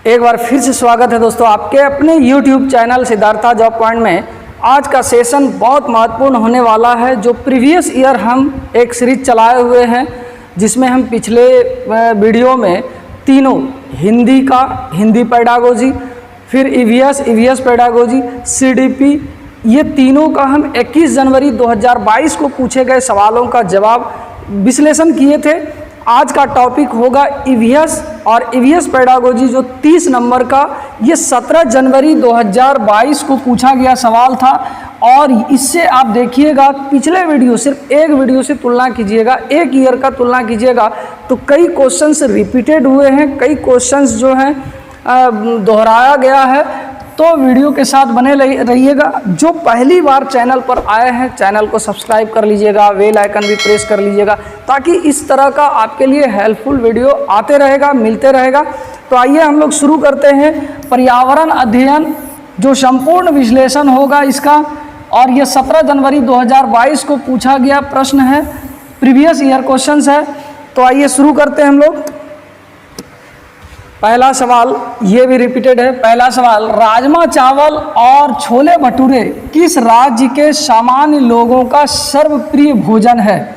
एक बार फिर से स्वागत है दोस्तों आपके अपने YouTube channel Siddhartha job point में। आज का सेशन बहुत महत्वपूर्ण होने वाला है। जो प्रीवियस ईयर हम एक सीरीज चलाए हुए हैं जिसमें हम पिछले वीडियो में तीनों हिंदी पेडागोजी, फिर ईवीएस पेडागोजी, सीडीपी, ये तीनों का हम 21 जनवरी 2022 को पूछे गए सवालों का जवाब विश्लेषण किए थे। आज का टॉपिक होगा ईवीएस और ईवीएस पेडागोजी जो 30 नंबर का, ये 17 जनवरी 2022 को पूछा गया सवाल था। और इससे आप देखिएगा पिछले वीडियो, सिर्फ एक वीडियो से तुलना कीजिएगा, एक ईयर का तुलना कीजिएगा तो कई क्वेश्चंस रिपीटेड हुए हैं, कई क्वेश्चंस जो हैं दोहराया गया है। तो वीडियो के साथ बने रहिएगा। जो पहली बार चैनल पर आए हैं चैनल को सब्सक्राइब कर लीजिएगा, बेल आइकन भी प्रेस कर लीजिएगा ताकि इस तरह का आपके लिए हेल्पफुल वीडियो आते रहेगा, मिलते रहेगा। तो आइए हम लोग शुरू करते हैं। पर्यावरण अध्ययन जो संपूर्ण विश्लेषण होगा इसका, और ये 17 जनवरी 2022 को पूछा गया प्रश्न है, प्रीवियस ईयर क्वेश्चंस है। तो आइए शुरू करते हैं हम लोग। पहला सवाल ये भी रिपीटेड है। पहला सवाल, राजमा चावल और छोले भटूरे किस राज्य के सामान्य लोगों का सर्वप्रिय भोजन है?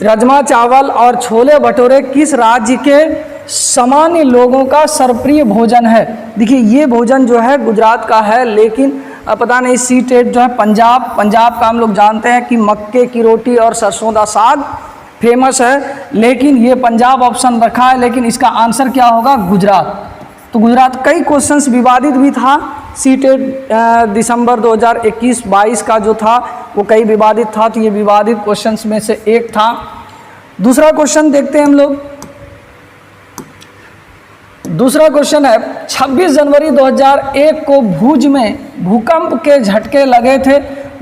राजमा चावल और छोले भटूरे किस राज्य के सामान्य लोगों का सर्वप्रिय भोजन है? देखिए ये भोजन जो है गुजरात का है, लेकिन पता नहीं सीटेट जो है पंजाब का हम लोग जानते हैं कि मक्के की रोटी और सरसों का साग फेमस है, लेकिन ये पंजाब ऑप्शन रखा है, लेकिन इसका आंसर क्या होगा? गुजरात। तो गुजरात कई क्वेश्चंस विवादित भी था। सीटेट दिसंबर 2021-22 का जो था वो कई विवादित था, तो ये विवादित क्वेश्चंस में से एक था। दूसरा क्वेश्चन देखते हैं हम लोग। दूसरा क्वेश्चन है, 26 जनवरी 2001 को भुज में भूकंप के झटके लगे थे।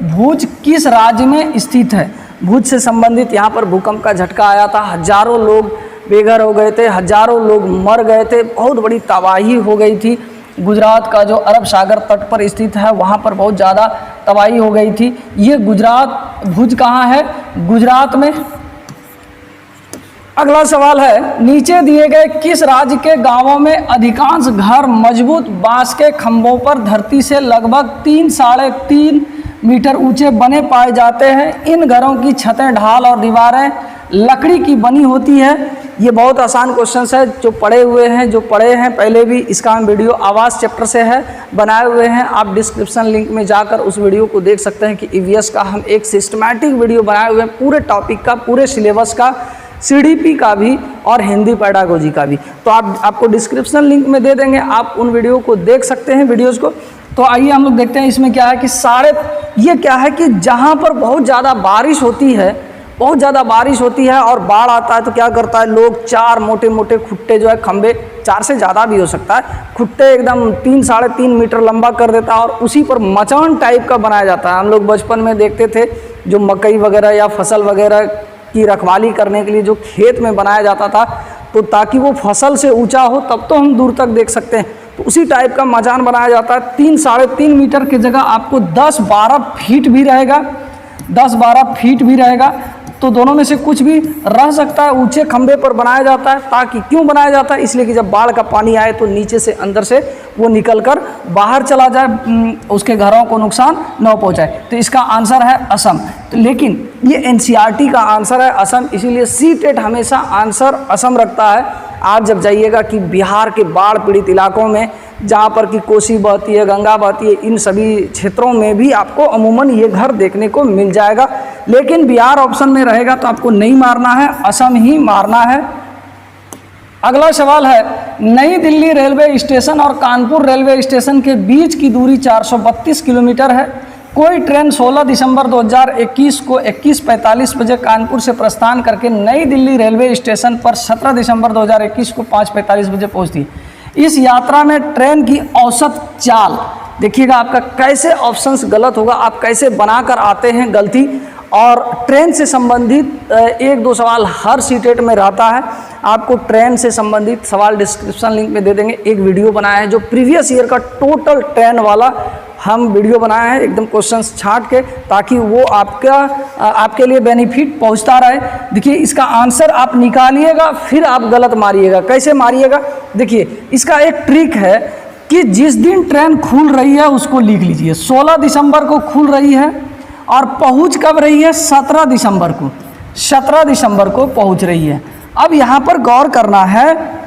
भुज किस राज्य में स्थित है? भुज से संबंधित यहाँ पर भूकंप का झटका आया था, हजारों लोग बेघर हो गए थे, हजारों लोग मर गए थे, बहुत बड़ी तबाही हो गई थी। गुजरात का जो अरब सागर तट पर स्थित है वहाँ पर बहुत ज़्यादा तबाही हो गई थी। ये गुजरात, भुज कहाँ है? गुजरात में। अगला सवाल है, नीचे दिए गए किस राज्य के गांवों में अधिकांश घर मजबूत बांस के खंभों पर धरती से लगभग 3-3.5 मीटर ऊंचे बने पाए जाते हैं? इन घरों की छतें, ढाल और दीवारें लकड़ी की बनी होती है। ये बहुत आसान क्वेश्चन है, जो पढ़े हैं पहले भी। इसका हम वीडियो आवास चैप्टर से है बनाए हुए हैं, आप डिस्क्रिप्शन लिंक में जाकर उस वीडियो को देख सकते हैं कि ईवीएस का हम एक सिस्टमैटिक वीडियो बनाए हुए हैं, पूरे टॉपिक का, पूरे सिलेबस का, सीडीपी का भी और हिंदी पेडागोजी का भी। तो आपको डिस्क्रिप्शन लिंक में दे देंगे, आप उन वीडियो को देख सकते हैं, वीडियोज़ को। तो आइए हम लोग देखते हैं इसमें क्या है कि ये क्या है कि जहाँ पर बहुत ज़्यादा बारिश होती है और बाढ़ आता है तो क्या करता है, लोग 4 मोटे मोटे खुट्टे जो है, खंबे 4 से ज़्यादा भी हो सकता है, खुट्टे एकदम 3-3.5 मीटर लंबा कर देता है और उसी पर मचान टाइप का बनाया जाता है। हम लोग बचपन में देखते थे जो मकई वगैरह या फसल वगैरह की रखवाली करने के लिए जो खेत में बनाया जाता था, तो ताकि वो फसल से ऊंचा हो तब तो हम दूर तक देख सकते हैं, तो उसी टाइप का मचान बनाया जाता है। 3-3.5 मीटर की जगह आपको 10-12 फीट भी रहेगा, 10-12 फीट भी रहेगा, तो दोनों में से कुछ भी रह सकता है। ऊंचे खंबे पर बनाया जाता है, ताकि क्यों बनाया जाता है? इसलिए कि जब बाढ़ का पानी आए तो नीचे से अंदर से वो निकलकर बाहर चला जाए, उसके घरों को नुकसान न पहुंचाए। तो इसका आंसर है असम। तो लेकिन ये एनसीईआरटी का आंसर है असम, इसीलिए सीटेट हमेशा आंसर असम रखता है। आप जब जाइएगा कि बिहार के बाढ़ पीड़ित इलाकों में जहाँ पर कि कोसी बहती है, गंगा बहती है, इन सभी क्षेत्रों में भी आपको अमूमन ये घर देखने को मिल जाएगा, लेकिन बिहार ऑप्शन में रहेगा तो आपको नहीं मारना है, असम ही मारना है। अगला सवाल है, नई दिल्ली रेलवे स्टेशन और कानपुर रेलवे स्टेशन के बीच की दूरी 432 किलोमीटर है। कोई ट्रेन 16 दिसंबर 2021 को 21:45 बजे कानपुर से प्रस्थान करके नई दिल्ली रेलवे स्टेशन पर 17 दिसंबर 2021 को 5:45 बजे पहुंचती। इस यात्रा में ट्रेन की औसत चाल, देखिएगा आपका कैसे ऑप्शंस गलत होगा, आप कैसे बनाकर आते हैं गलती। और ट्रेन से संबंधित 1-2 सवाल हर सीटेट में रहता है, आपको ट्रेन से संबंधित सवाल डिस्क्रिप्शन लिंक में दे देंगे। एक वीडियो बनाया है जो प्रीवियस ईयर का टोटल ट्रेन वाला हम वीडियो बनाए हैं, एकदम क्वेश्चंस छांट के, ताकि वो आपके लिए बेनिफिट पहुंचता रहे। देखिए इसका आंसर आप निकालिएगा, फिर आप गलत मारिएगा। कैसे मारिएगा? देखिए इसका एक ट्रिक है कि जिस दिन ट्रेन खुल रही है उसको लिख लीजिए। 16 दिसंबर को खुल रही है और पहुंच कब रही है? 17 दिसंबर को। 17 दिसंबर को पहुंच रही है। अब यहाँ पर गौर करना है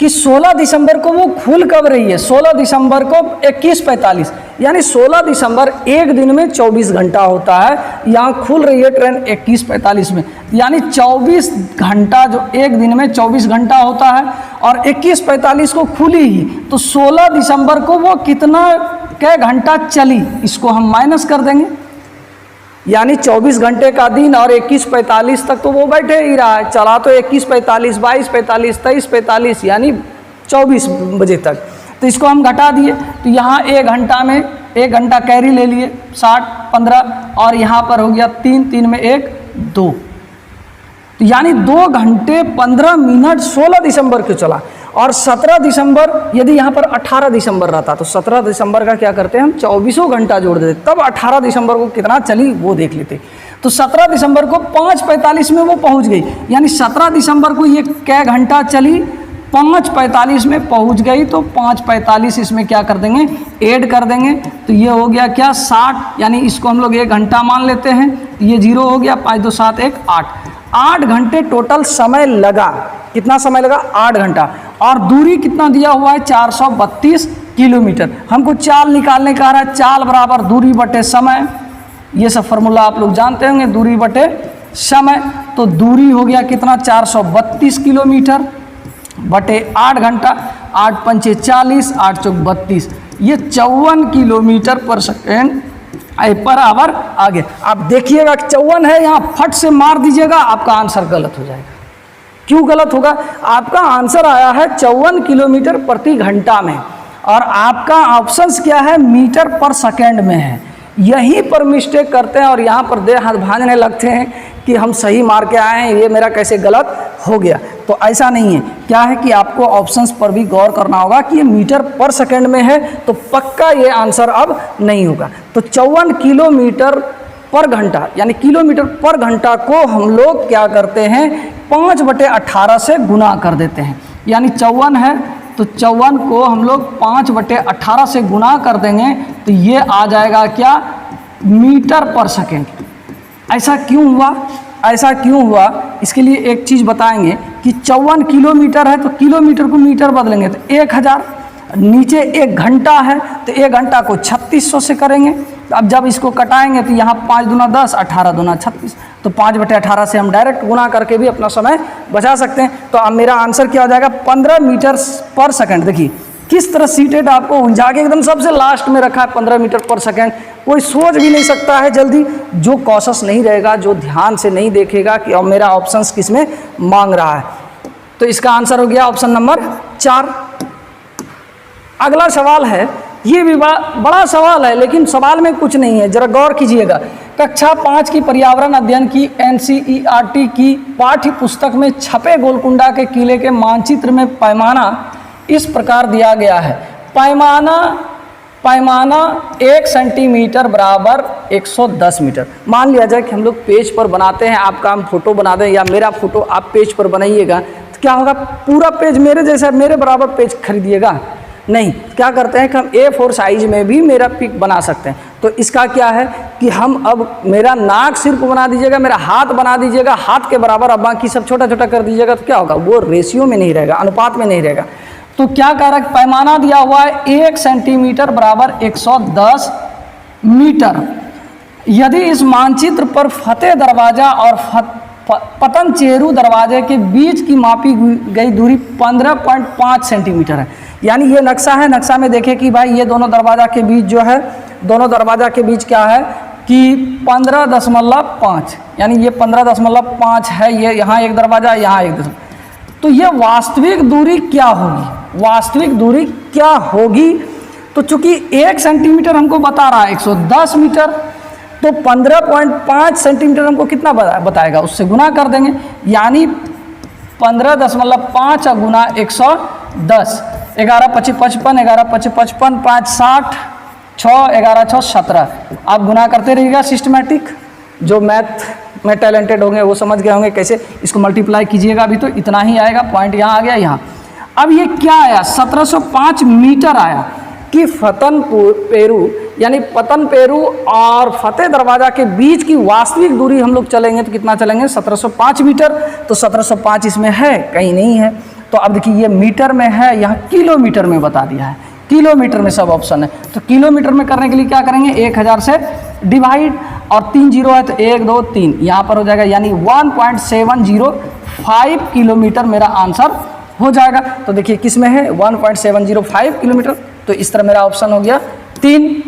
कि 16 दिसंबर को वो खुल कब रही है? 16 दिसंबर को 21:45, यानी 16 दिसंबर एक दिन में 24 घंटा होता है। यहाँ खुल रही है ट्रेन 21:45 में, यानी 24 घंटा, जो एक दिन में 24 घंटा होता है और 21:45 को खुली ही, तो 16 दिसंबर को वो क्या घंटा चली, इसको हम माइनस कर देंगे। यानी 24 घंटे का दिन और 21:45 तक तो वो बैठे ही रहा है, चला तो 21:45, 22:45, 23:45, यानी 24 बजे तक। तो इसको हम घटा दिए, तो यहाँ एक घंटा कैरी ले लिए, 60, 15, और यहाँ पर हो गया 3, 3 में 1, 2, तो यानी 2 घंटे 15 मिनट 16 दिसंबर को चला। और 17 दिसंबर, यदि यहाँ पर 18 दिसंबर रहता तो 17 दिसंबर का क्या करते हैं हम, 24 घंटा जोड़ देते, तब 18 दिसंबर को कितना चली वो देख लेते। तो 17 दिसंबर को 5:45 में वो पहुँच गई, यानी 17 दिसंबर को ये क्या घंटा चली, 5:45 में पहुँच गई। तो 5:45 इसमें क्या कर देंगे, ऐड कर देंगे, तो ये हो गया क्या, 60, यानी इसको हम लोग 1 घंटा मान लेते हैं, ये 0 हो गया, 5 2 7 1 8 8 घंटे टोटल समय लगा। कितना समय लगा? 8 घंटा। और दूरी कितना दिया हुआ है? 432 किलोमीटर। हमको चाल निकालने का रहा है, चाल बराबर दूरी बटे समय, ये सब फार्मूला आप लोग जानते होंगे, दूरी बटे समय। तो दूरी हो गया कितना, 432 किलोमीटर बटे 8 घंटा, 8 पंचे 40, 8 चौक 32, ये 54 किलोमीटर पर सेकेंड बराबर आगे। आप देखिएगा 54 है, यहाँ फट से मार दीजिएगा, आपका आंसर गलत हो जाएगा। क्यों गलत होगा? आपका आंसर आया है 54 किलोमीटर प्रति घंटा में, और आपका ऑप्शंस क्या है, मीटर पर सेकेंड में है। यहीं पर मिस्टेक करते हैं और यहाँ पर देह हाथ भांजने लगते हैं कि हम सही मार के आए हैं, ये मेरा कैसे गलत हो गया। तो ऐसा नहीं है, क्या है कि आपको ऑप्शंस पर भी गौर करना होगा कि ये मीटर पर सेकेंड में है, तो पक्का ये आंसर अब नहीं होगा। तो 54 किलोमीटर पर घंटा, यानी किलोमीटर पर घंटा को हम लोग क्या करते हैं, 5/18 से गुना कर देते हैं। यानी 54 है तो 54 को हम लोग 5/18 से गुना कर देंगे, तो ये आ जाएगा क्या, मीटर पर सेकेंड। ऐसा क्यों हुआ? ऐसा क्यों हुआ, इसके लिए एक चीज़ बताएंगे कि 54 किलोमीटर है तो किलोमीटर को मीटर बदलेंगे तो 1000, नीचे 1 घंटा है तो 1 घंटा को 3600 से करेंगे। तो अब जब इसको कटाएंगे तो यहाँ 5 दूना 10, 18 दूना 36, तो 5/18 से हम डायरेक्ट गुना करके भी अपना समय बचा सकते हैं। तो अब मेरा आंसर क्या हो जाएगा, 15 मीटर पर सेकेंड। देखिए किस तरह सीटेड आपको उलझा के एकदम सबसे लास्ट में रखा है, 15 मीटर पर सेकेंड। कोई सोच भी नहीं सकता है जल्दी, जो कॉशस नहीं रहेगा, जो ध्यान से नहीं देखेगा कि अब मेरा ऑप्शंस किस में मांग रहा है। तो इसका आंसर हो गया ऑप्शन नंबर 4। अगला सवाल है, ये भी बड़ा सवाल है, लेकिन सवाल में कुछ नहीं है, जरा गौर कीजिएगा। कक्षा 5 की पर्यावरण अध्ययन की NCERT की पाठ्य पुस्तक में छपे गोलकुंडा के किले के मानचित्र में पैमाना इस प्रकार दिया गया है। पैमाना 1 सेंटीमीटर बराबर 110 मीटर। मान लिया जाए कि हम लोग पेज पर बनाते हैं, आपका हम फोटो बना दें या मेरा फोटो आप पेज पर बनाइएगा, तो क्या होगा, पूरा पेज मेरे जैसा, मेरे बराबर पेज खरीदिएगा नहीं। क्या करते हैं कि हम A4 साइज में भी मेरा पिक बना सकते हैं। तो इसका क्या है कि हम अब मेरा नाक सिर्फ बना दीजिएगा, मेरा हाथ बना दीजिएगा, हाथ के बराबर, अब बाकी सब छोटा छोटा कर दीजिएगा, तो क्या होगा, वो रेशियो में नहीं रहेगा, अनुपात में नहीं रहेगा। तो क्या कारक, पैमाना दिया हुआ है 1 सेंटीमीटर बराबर 110 मीटर। यदि इस मानचित्र पर फतेह दरवाजा और पतनचेरू दरवाजे के बीच की मापी गई दूरी 15.5 सेंटीमीटर है। यानी ये नक्शा है, नक्शा में देखें कि भाई ये दोनों दरवाजा के बीच जो है, दोनों दरवाजा के बीच क्या है कि 15.5, यानी ये 15.5 है, ये यहाँ एक दरवाजा, यहाँ एक दरवाजा। तो ये वास्तविक दूरी क्या होगी, वास्तविक दूरी क्या होगी? तो चूंकि 1 सेंटीमीटर हमको बता रहा है 110 मीटर, तो 15.5 सेंटीमीटर हमको कितना बताएगा, उससे गुना कर देंगे। यानी 15.5 गुना 110, 11 25 55, 11 25 55, 5 60, 6 11 6 17। आप गुना करते रहिएगा सिस्टमेटिक। जो मैथ में टैलेंटेड होंगे वो समझ गए होंगे कैसे इसको मल्टीप्लाई कीजिएगा। अभी तो इतना ही आएगा, पॉइंट यहाँ आ गया यहाँ। अब ये क्या आया, 1705 मीटर आया कि पेरू यानी पतन पेरू और फतेह दरवाजा के बीच की वास्तविक दूरी हम लोग चलेंगे तो कितना चलेंगे, 1705 मीटर। तो 1705 इसमें है, कहीं नहीं है। तो अब देखिए ये मीटर में है, यहाँ किलोमीटर में बता दिया है, किलोमीटर में सब ऑप्शन है। तो किलोमीटर में करने के लिए क्या करेंगे, 1000 से डिवाइड, और 3 जीरो है तो 1 2 3 यहाँ पर हो जाएगा, यानी 1.705 किलोमीटर मेरा आंसर हो जाएगा। तो देखिए किस में है, 1.705 किलोमीटर। तो इस तरह मेरा ऑप्शन हो गया 3।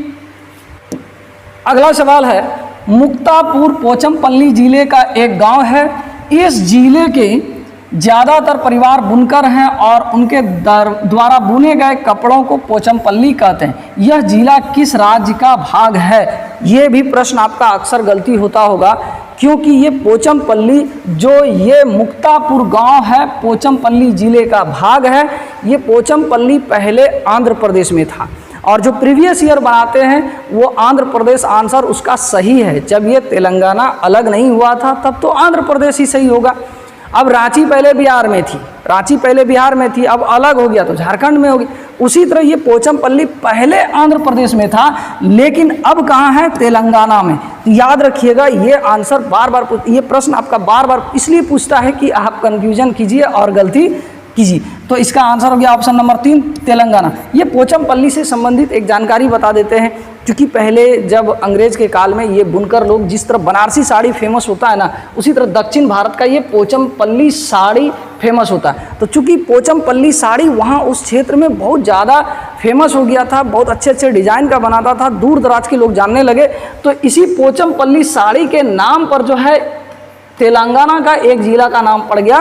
अगला सवाल है, मुक्तापुर पोचमपल्ली जिले का एक गांव है। इस जिले के ज़्यादातर परिवार बुनकर हैं और उनके द्वारा बुने गए कपड़ों को पोचमपल्ली कहते हैं। यह जिला किस राज्य का भाग है? ये भी प्रश्न आपका अक्सर गलती होता होगा, क्योंकि ये पोचमपल्ली जो ये मुक्तापुर गांव है पोचमपल्ली जिले का भाग है। ये पोचमपल्ली पहले आंध्र प्रदेश में था, और जो प्रीवियस ईयर बनाते हैं वो आंध्र प्रदेश आंसर उसका सही है। जब ये तेलंगाना अलग नहीं हुआ था तब तो आंध्र प्रदेश ही सही होगा। अब रांची पहले बिहार में थी, रांची पहले बिहार में थी, अब अलग हो गया तो झारखंड में होगी। उसी तरह ये पोचमपल्ली पहले आंध्र प्रदेश में था, लेकिन अब कहाँ है, तेलंगाना में। तो याद रखिएगा, ये आंसर बार बार ये प्रश्न आपका बार बार इसलिए पूछता है कि आप कन्फ्यूजन कीजिए और गलती कीजिए। तो इसका आंसर हो गया ऑप्शन नंबर 3, तेलंगाना। ये पोचमपल्ली से संबंधित एक जानकारी बता देते हैं, क्योंकि पहले जब अंग्रेज के काल में ये बुनकर लोग, जिस तरह बनारसी साड़ी फेमस होता है ना, उसी तरह दक्षिण भारत का ये पोचमपल्ली साड़ी फेमस होता है। तो चूंकि पोचमपल्ली साड़ी वहाँ उस क्षेत्र में बहुत ज़्यादा फेमस हो गया था, बहुत अच्छे अच्छे डिजाइन का बनाता था, दूर दराज के लोग जानने लगे। तो इसी पोचमपल्ली साड़ी के नाम पर जो है तेलंगाना का एक जिला का नाम पड़ गया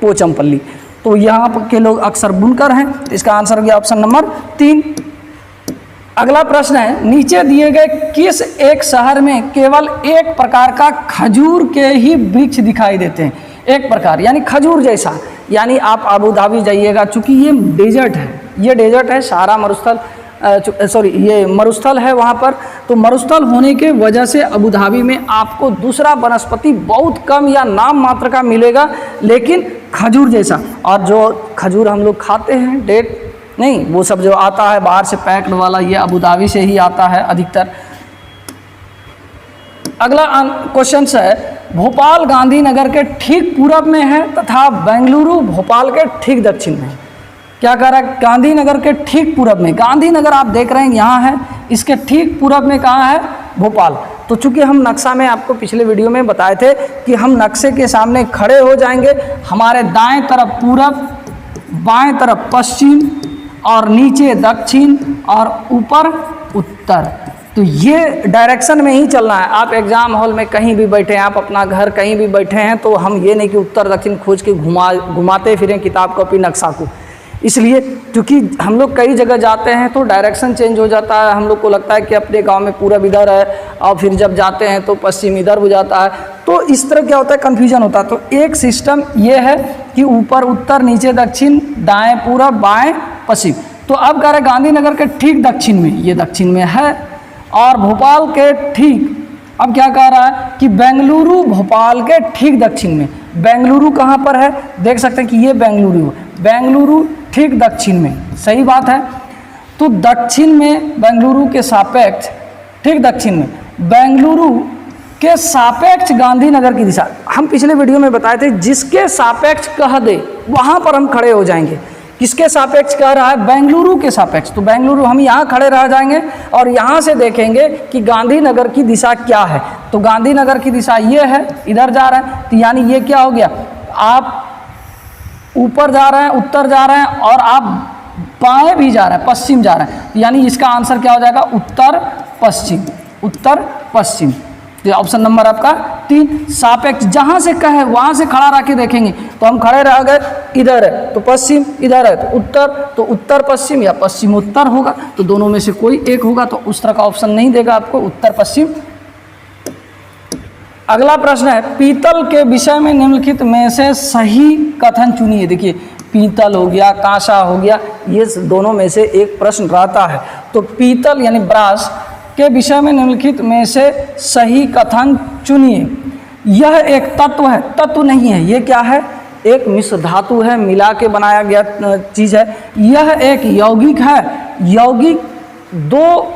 पोचमपल्ली। तो यहाँ के लोग अक्सर बुनकर हैं। तो इसका आंसर हो गया ऑप्शन नंबर 3। अगला प्रश्न है, नीचे दिए गए किस एक शहर में केवल एक प्रकार का खजूर के ही वृक्ष दिखाई देते हैं? एक प्रकार यानी खजूर जैसा, यानी आप अबू धाबी जाइएगा, चूंकि ये डेजर्ट है, ये डेजर्ट है, सहारा मरुस्थल ये मरुस्थल है वहाँ पर। तो मरुस्थल होने के वजह से अबू धाबी में आपको दूसरा वनस्पति बहुत कम या नाम मात्र का मिलेगा, लेकिन खजूर जैसा। और जो खजूर हम लोग खाते हैं, डेट नहीं, वो सब जो आता है बाहर से पैक्ड वाला, ये अबू धाबी से ही आता है अधिकतर। अगला क्वेश्चन है, भोपाल गांधीनगर के ठीक पूरब में है तथा बेंगलुरु भोपाल के ठीक दक्षिण में है। क्या कह रहा है, गांधीनगर के ठीक पूरब में। गांधीनगर आप देख रहे हैं यहाँ है, इसके ठीक पूरब में कहाँ है, भोपाल। तो चूंकि हम नक्शा में आपको पिछले वीडियो में बताए थे कि हम नक्शे के सामने खड़े हो जाएंगे, हमारे दाएं तरफ पूरब, बाएं तरफ पश्चिम, और नीचे दक्षिण, और ऊपर उत्तर। तो ये डायरेक्शन में ही चलना है। आप एग्जाम हॉल में कहीं भी बैठे हैं, आप अपना घर कहीं भी बैठे हैं, तो हम ये नहीं कि उत्तर दक्षिण खोज के घुमाते फिरें किताब कॉपी नक्शा को। इसलिए क्योंकि हम लोग कई जगह जाते हैं तो डायरेक्शन चेंज हो जाता है। हम लोग को लगता है कि अपने गांव में पूरब इधर है, और फिर जब जाते हैं तो पश्चिम इधर हो जाता है। तो इस तरह क्या होता है, कन्फ्यूजन होता है। तो एक सिस्टम ये है कि ऊपर उत्तर, नीचे दक्षिण, दाएं पूरब, बाएं पश्चिम। तो अब कह रहे गांधीनगर के ठीक दक्षिण में, ये दक्षिण में है, और भोपाल के ठीक, अब क्या कह रहा है कि बेंगलुरु भोपाल के ठीक दक्षिण में। बेंगलुरु कहाँ पर है, देख सकते हैं कि ये बेंगलुरु, बेंगलुरु ठीक दक्षिण में, सही बात है। तो दक्षिण में बेंगलुरु के सापेक्ष, ठीक दक्षिण में बेंगलुरु के सापेक्ष गांधीनगर की दिशा। हम पिछले वीडियो में बताए थे, जिसके सापेक्ष कह दे वहाँ पर हम खड़े हो जाएंगे। किसके सापेक्ष कह रहा है, बेंगलुरु के सापेक्ष। तो बेंगलुरु हम यहाँ खड़े रह जाएंगे और यहाँ से देखेंगे कि गांधीनगर की दिशा क्या है। तो गांधीनगर की दिशा ये है, इधर जा रहे हैं, तो यानी ये क्या हो गया, आप ऊपर जा रहे हैं, उत्तर जा रहे हैं, और आप बाएं भी जा रहे हैं, पश्चिम जा रहे हैं। यानी इसका आंसर क्या हो जाएगा, उत्तर पश्चिम, उत्तर पश्चिम। तो ऑप्शन नंबर आपका 3, सापेक्ष। जहाँ से कहे वहाँ से खड़ा रह के देखेंगे, तो हम खड़े रह गए, इधर है तो पश्चिम, इधर है तो उत्तर, तो उत्तर पश्चिम या पश्चिम उत्तर होगा। तो दोनों में से कोई एक होगा, तो उस तरह का ऑप्शन नहीं देगा आपको, उत्तर पश्चिम। अगला प्रश्न है, पीतल के विषय में निम्नलिखित में से सही कथन चुनिए। देखिए, पीतल हो गया, कांसा हो गया, ये दोनों में से एक प्रश्न रहता है। तो पीतल यानी ब्रास के विषय में निम्नलिखित में से सही कथन चुनिए। यह एक तत्व है, तत्व नहीं है, ये क्या है, एक मिश्र धातु है, मिला के बनाया गया चीज़ है। यह एक यौगिक है। यौगिक दो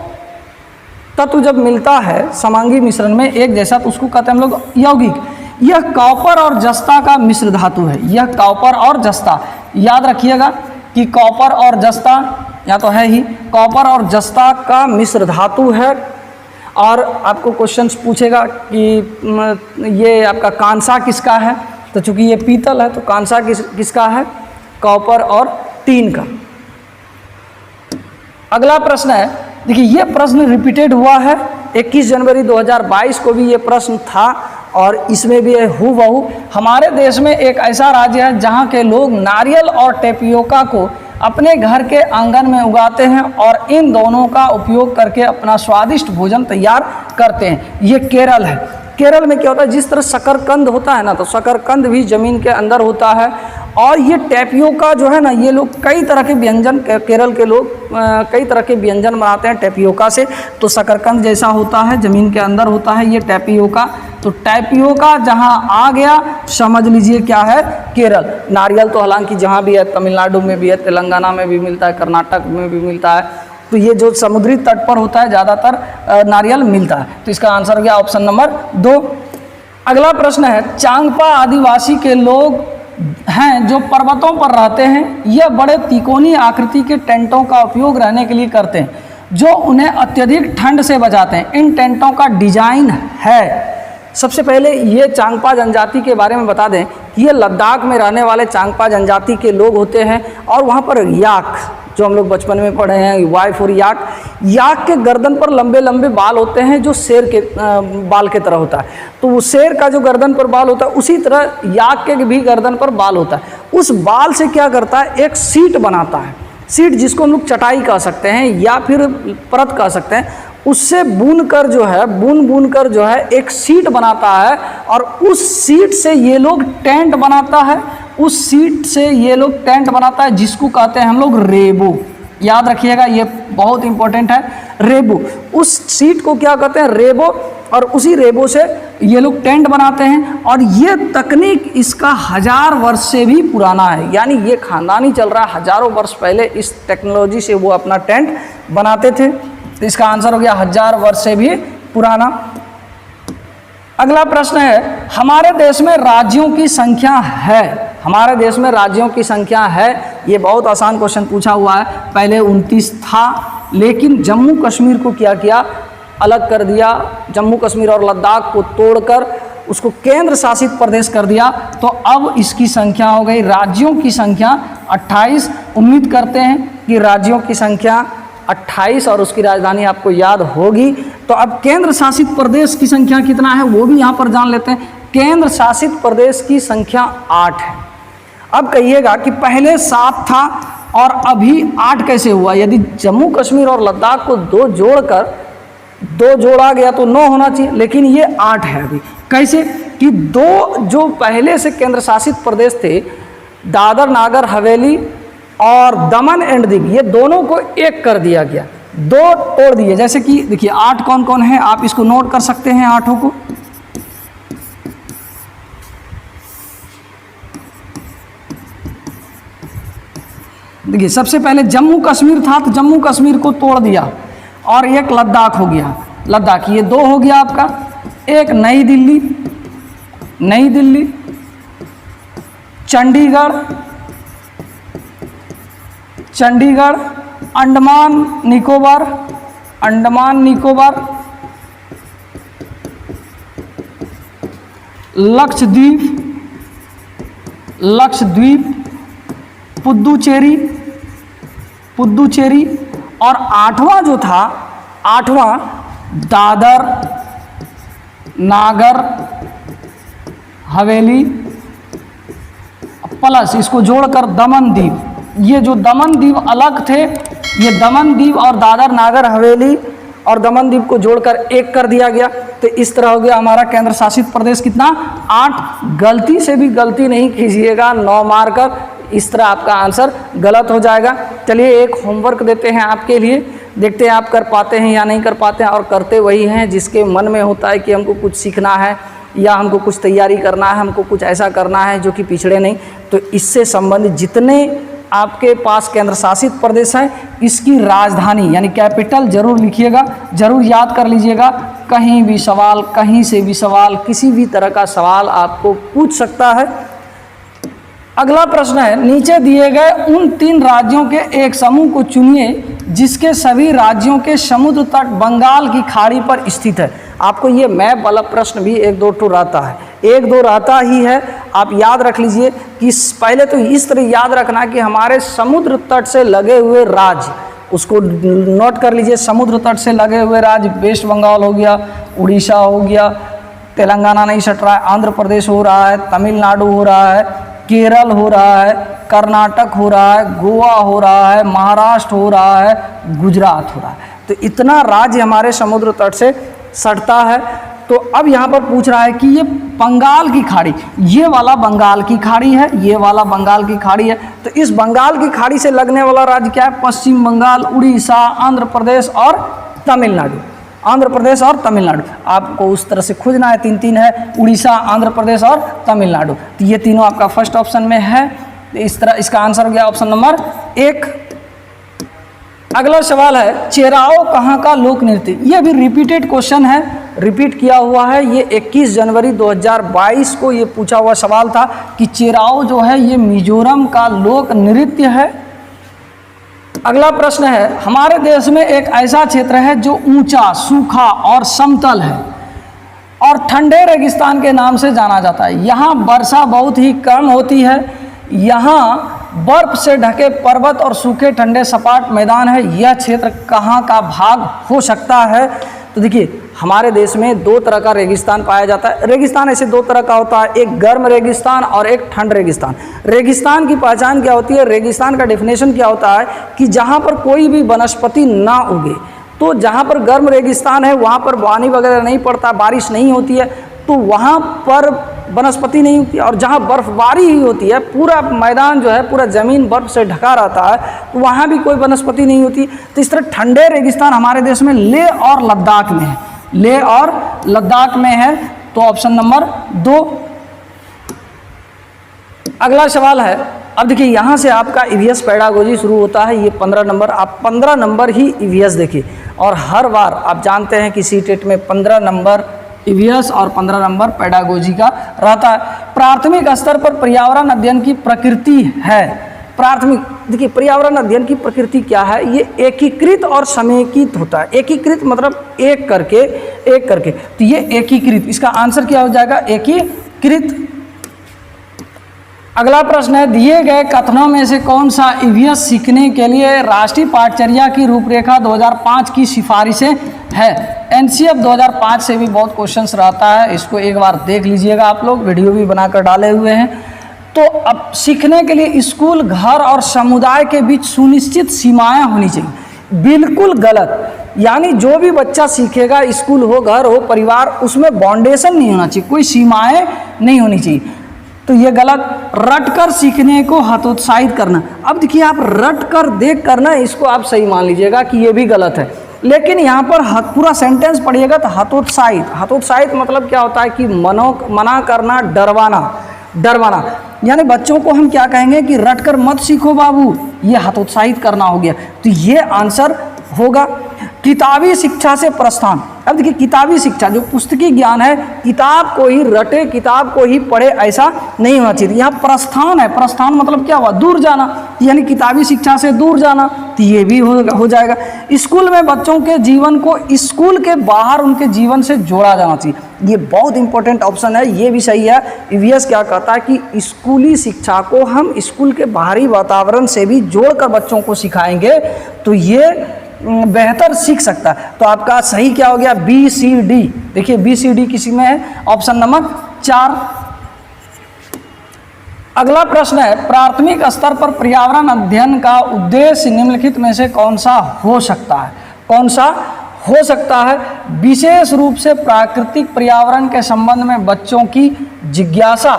तत्व जब मिलता है समांगी मिश्रण में एक जैसा तो उसको कहते हैं हम लोग यौगिक। यह कॉपर और जस्ता का मिश्र धातु है। यह कॉपर और जस्ता, याद रखिएगा कि कॉपर और जस्ता या तो है ही, कॉपर और जस्ता का मिश्र धातु है। और आपको क्वेश्चंस पूछेगा कि ये आपका कांसा किसका है, तो चूंकि ये पीतल है तो कांसा किसका है, कॉपर और टीन का। अगला प्रश्न है, देखिए ये प्रश्न रिपीटेड हुआ है, 21 जनवरी 2022 को भी ये प्रश्न था और इसमें भी हूबहू। हमारे देश में एक ऐसा राज्य है जहाँ के लोग नारियल और टेपियोका को अपने घर के आंगन में उगाते हैं और इन दोनों का उपयोग करके अपना स्वादिष्ट भोजन तैयार करते हैं। ये केरल है। केरल में क्या होता है, जिस तरह शकरकंद होता है ना, तो शकरकंद भी ज़मीन के अंदर होता है। और ये टेपियोका जो है ना, ये लोग कई तरह के व्यंजन, केरल के लोग कई तरह के व्यंजन बनाते हैं टेपियोका से। तो शकरकंद जैसा होता है, ज़मीन के अंदर होता है ये टेपियोका। तो टेपियोका जहाँ आ गया समझ लीजिए क्या है, केरल। नारियल तो हालांकि जहाँ भी है, तमिलनाडु में भी है, तेलंगाना में भी मिलता है, कर्नाटक में भी मिलता है। तो ये जो समुद्री तट पर होता है ज़्यादातर नारियल मिलता है। तो इसका आंसर हो गया ऑप्शन नंबर 2। अगला प्रश्न है, चांगपा आदिवासी के लोग हैं जो पर्वतों पर रहते हैं। यह बड़े तिकोनी आकृति के टेंटों का उपयोग रहने के लिए करते हैं जो उन्हें अत्यधिक ठंड से बचाते हैं। इन टेंटों का डिजाइन है। सबसे पहले ये चांगपा जनजाति के बारे में बता दें कि ये लद्दाख में रहने वाले चांगपा जनजाति के लोग होते हैं। और वहाँ पर याक, जो हम लोग बचपन में पढ़े हैं, वाई फॉर याक, याक के गर्दन पर लंबे लंबे बाल होते हैं जो शेर के बाल के तरह होता है। तो वो शेर का जो गर्दन पर बाल होता है उसी तरह याक के भी गर्दन पर बाल होता है। उस बाल से क्या करता है, एक सीट बनाता है। सीट जिसको हम लोग चटाई कह सकते हैं या फिर परत कह सकते हैं, उससे बुन कर जो है, बुन कर जो है एक सीट बनाता है। और उस सीट से ये लोग टेंट बनाता है। उस सीट से ये लोग टेंट बनाता है जिसको कहते हैं हम लोग रेबो। याद रखिएगा, ये बहुत इंपॉर्टेंट है, रेबो। उस सीट को क्या कहते हैं, रेबो। और उसी रेबो से ये लोग टेंट बनाते हैं। और ये तकनीक इसका 1000 वर्ष से भी पुराना है, यानी ये खानदानी चल रहा है। हजारों वर्ष पहले इस टेक्नोलॉजी से वो अपना टेंट बनाते थे। तो इसका आंसर हो गया 1000 वर्ष से भी पुराना। अगला प्रश्न है, हमारे देश में राज्यों की संख्या है। हमारे देश में राज्यों की संख्या है। ये बहुत आसान क्वेश्चन पूछा हुआ है। पहले 29 था, लेकिन जम्मू कश्मीर को क्या किया, अलग कर दिया। जम्मू कश्मीर और लद्दाख को तोड़कर उसको केंद्र शासित प्रदेश कर दिया। तो अब इसकी संख्या हो गई, राज्यों की संख्या 28। उम्मीद करते हैं कि राज्यों की संख्या 28 और उसकी राजधानी आपको याद होगी। तो अब केंद्र शासित प्रदेश की संख्या कितना है वो भी यहाँ पर जान लेते हैं। केंद्र शासित प्रदेश की संख्या 8 है। अब कहिएगा कि पहले 7 था और अभी 8 कैसे हुआ। यदि जम्मू कश्मीर और लद्दाख को 2 जोड़कर 2 जोड़ा गया तो 9 होना चाहिए, लेकिन ये 8 है अभी। कैसे कि 2 जो पहले से केंद्र शासित प्रदेश थे, दादर नागर हवेली और दमन एंड दीव, ये दोनों को एक कर दिया गया, 2 तोड़ दिए। जैसे कि देखिए 8 कौन कौन है, आप इसको नोट कर सकते हैं 8 को। देखिए सबसे पहले जम्मू कश्मीर था तो जम्मू कश्मीर को तोड़ दिया और एक लद्दाख हो गया, लद्दाख, ये 2 हो गया आपका। एक नई दिल्ली, नई दिल्ली, चंडीगढ़, चंडीगढ़, अंडमान निकोबार, अंडमान निकोबार, लक्षद्वीप, लक्षद्वीप, पुद्दुचेरी, पुद्दुचेरी। और 8वां जो था, 8वां दादर नागर हवेली प्लस इसको जोड़कर दमन दीव। ये जो दमन दीव अलग थे, ये दमन दीव और दादर नागर हवेली और दमन दीव को जोड़कर एक कर दिया गया। तो इस तरह हो गया हमारा केंद्र शासित प्रदेश कितना, 8। गलती से भी गलती नहीं कीजिएगा, 9 मारकर, इस तरह आपका आंसर गलत हो जाएगा। चलिए एक होमवर्क देते हैं आपके लिए, देखते हैं आप कर पाते हैं या नहीं कर पाते हैं। और करते वही हैं जिसके मन में होता है कि हमको कुछ सीखना है या हमको कुछ तैयारी करना है, हमको कुछ ऐसा करना है जो कि पिछड़े नहीं। तो इससे संबंधित जितने आपके पास केंद्र शासित प्रदेश हैं, इसकी राजधानी यानी कैपिटल जरूर लिखिएगा, जरूर याद कर लीजिएगा। कहीं भी सवाल, कहीं से भी सवाल, किसी भी तरह का सवाल आपको पूछ सकता है। अगला प्रश्न है, नीचे दिए गए उन 3 राज्यों के एक समूह को चुनिए जिसके सभी राज्यों के समुद्र तट बंगाल की खाड़ी पर स्थित है। आपको ये मैप वाला प्रश्न भी 1-2 टू रहता है, 1-2 रहता ही है। आप याद रख लीजिए कि पहले तो इस तरह याद रखना कि हमारे समुद्र तट से लगे हुए राज्य, उसको नोट कर लीजिए। समुद्र तट से लगे हुए राज्य वेस्ट बंगाल हो गया, उड़ीसा हो गया, तेलंगाना नहीं सट रहा है, आंध्र प्रदेश हो रहा है, तमिलनाडु हो रहा है, केरल हो रहा है, कर्नाटक हो रहा है, गोवा हो रहा है, महाराष्ट्र हो रहा है, गुजरात हो रहा है। तो इतना राज्य हमारे समुद्र तट से सटता है। तो अब यहाँ पर पूछ रहा है कि ये बंगाल की खाड़ी, ये वाला बंगाल की खाड़ी है, ये वाला बंगाल की खाड़ी है। तो इस बंगाल की खाड़ी से लगने वाला राज्य क्या है? पश्चिम बंगाल, उड़ीसा, आंध्र प्रदेश और तमिलनाडु। आंध्र प्रदेश और तमिलनाडु आपको उस तरह से खोजना है, 3-3 है, उड़ीसा, आंध्र प्रदेश और तमिलनाडु। तो ये तीनों आपका फर्स्ट ऑप्शन में है। इस तरह इसका आंसर हो गया ऑप्शन नंबर 1। अगला सवाल है, चेराओ कहाँ का लोक नृत्य? ये भी रिपीटेड क्वेश्चन है, रिपीट किया हुआ है। ये 21 जनवरी 2022 को ये पूछा हुआ सवाल था कि चेराओ जो है ये मिजोरम का लोक नृत्य है। अगला प्रश्न है, हमारे देश में एक ऐसा क्षेत्र है जो ऊंचा, सूखा और समतल है और ठंडे रेगिस्तान के नाम से जाना जाता है। यहाँ वर्षा बहुत ही कम होती है, यहाँ बर्फ से ढके पर्वत और सूखे ठंडे सपाट मैदान है। यह क्षेत्र कहाँ का भाग हो सकता है? तो देखिए, हमारे देश में 2 तरह का रेगिस्तान पाया जाता है। रेगिस्तान ऐसे 2 तरह का होता है, एक गर्म रेगिस्तान और एक ठंड रेगिस्तान। रेगिस्तान की पहचान क्या होती है? रेगिस्तान का डेफिनेशन क्या होता है कि जहाँ पर कोई भी वनस्पति ना उगे। तो जहाँ पर गर्म रेगिस्तान है वहाँ पर पानी वगैरह नहीं पड़ता, बारिश नहीं होती है, तो वहाँ पर वनस्पति नहीं होती है। और जहाँ बर्फबारी ही होती है, पूरा मैदान जो है, पूरा ज़मीन बर्फ से ढका रहता है, तो वहाँ भी कोई वनस्पति नहीं होती। तो इस तरह ठंडे रेगिस्तान हमारे देश में लेह और लद्दाख में है, लेह और लद्दाख में है। तो ऑप्शन नंबर 2। अगला सवाल है, अब देखिए यहाँ से आपका ईवीएस पेडागोजी शुरू होता है। ये 15 नंबर, आप 15 नंबर ही ईवीएस देखिए। और हर बार आप जानते हैं कि सीटेट में 15 नंबर ईवीएस और 15 नंबर पेडागोजी का रहता है। प्राथमिक स्तर पर पर्यावरण अध्ययन की प्रकृति है। प्राथमिक, देखिए पर्यावरण अध्ययन की प्रकृति क्या है? ये एकीकृत और समेकित होता है। एकीकृत मतलब एक करके। तो ये एकीकृत, इसका आंसर क्या हो जाएगा? एकीकृत। अगला प्रश्न है, दिए गए कथनों में से कौन सा ईवीएस सीखने के लिए राष्ट्रीय पाठचर्या की रूपरेखा 2005 की सिफारिशें है? एनसीएफ 2005 से भी बहुत क्वेश्चंस रहता है, इसको एक बार देख लीजिएगा आप लोग, वीडियो भी बनाकर डाले हुए हैं। तो अब सीखने के लिए स्कूल, घर और समुदाय के बीच सुनिश्चित सीमाएं होनी चाहिए। बिल्कुल गलत। यानी जो भी बच्चा सीखेगा, स्कूल हो, घर हो, परिवार, उसमें बाउंडेशन नहीं होना चाहिए, कोई सीमाएं नहीं होनी चाहिए। तो ये गलत। रटकर सीखने को हतोत्साहित करना। अब देखिए, आप रट कर देख करना, इसको आप सही मान लीजिएगा कि ये भी गलत है। लेकिन यहाँ पर पूरा सेंटेंस पढ़िएगा तो हतोत्साहित मतलब क्या होता है कि मना करना, डरवाना। यानी बच्चों को हम क्या कहेंगे कि रटकर मत सीखो बाबू, ये हतोत्साहित करना हो गया। तो ये आंसर होगा। किताबी शिक्षा से प्रस्थान। अब देखिए, किताबी शिक्षा जो पुस्तकी ज्ञान है, किताब को ही रटे, किताब को ही पढ़े, ऐसा नहीं होना चाहिए। यहाँ प्रस्थान है, प्रस्थान मतलब क्या हुआ? दूर जाना, यानी किताबी शिक्षा से दूर जाना। तो ये भी हो जाएगा। स्कूल में बच्चों के जीवन को स्कूल के बाहर उनके जीवन से जोड़ा जाना चाहिए। ये बहुत इंपॉर्टेंट ऑप्शन है, ये भी सही है। ईवीएस क्या कहता है कि स्कूली शिक्षा को हम स्कूल के बाहरी वातावरण से भी जोड़कर बच्चों को सिखाएंगे तो ये बेहतर सीख सकता है। तो आपका सही क्या हो गया? BCD। देखिए, BCD किसी में है, ऑप्शन नंबर 4। अगला प्रश्न है, प्राथमिक स्तर पर पर्यावरण अध्ययन का उद्देश्य निम्नलिखित में से कौन सा हो सकता है? कौन सा हो सकता है? विशेष रूप से प्राकृतिक पर्यावरण के संबंध में बच्चों की जिज्ञासा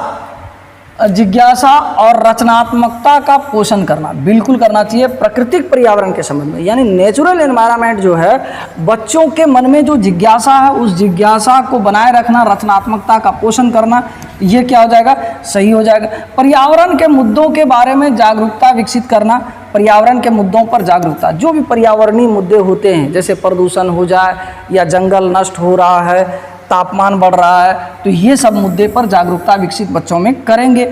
जिज्ञासा और रचनात्मकता का पोषण करना, बिल्कुल करना चाहिए प्राकृतिक पर्यावरण के संबंध में। यानी नेचुरल एनवायरनमेंट जो है, बच्चों के मन में जो जिज्ञासा है उस जिज्ञासा को बनाए रखना, रचनात्मकता का पोषण करना, ये क्या हो जाएगा, सही हो जाएगा। पर्यावरण के मुद्दों के बारे में जागरूकता विकसित करना, पर्यावरण के मुद्दों पर जागरूकता, जो भी पर्यावरणीय मुद्दे होते हैं जैसे प्रदूषण हो जाए या जंगल नष्ट हो रहा है, तापमान बढ़ रहा है, तो ये सब मुद्दे पर जागरूकता विकसित बच्चों में करेंगे।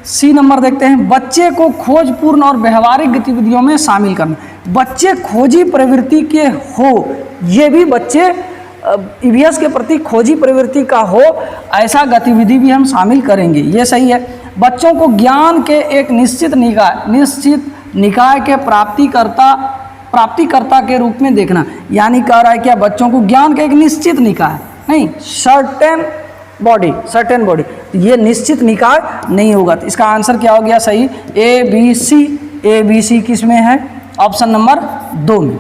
सी नंबर देखते हैं, बच्चे को खोजपूर्ण और व्यवहारिक गतिविधियों में शामिल करना। बच्चे खोजी प्रवृत्ति के हो, ये भी बच्चे ईवीएस के प्रति खोजी प्रवृत्ति का हो, ऐसा गतिविधि भी हम शामिल करेंगे, ये सही है। बच्चों को ज्ञान के एक निश्चित निकाय के प्राप्तिकर्ता के रूप में देखना। यानी कह रहा है क्या, बच्चों को ज्ञान के एक निश्चित निकाय नहीं, सर्टेन बॉडी, ये निश्चित निकाय नहीं होगा। तो इसका आंसर क्या हो गया सही, ए बी सी किस में है, ऑप्शन नंबर 2 में।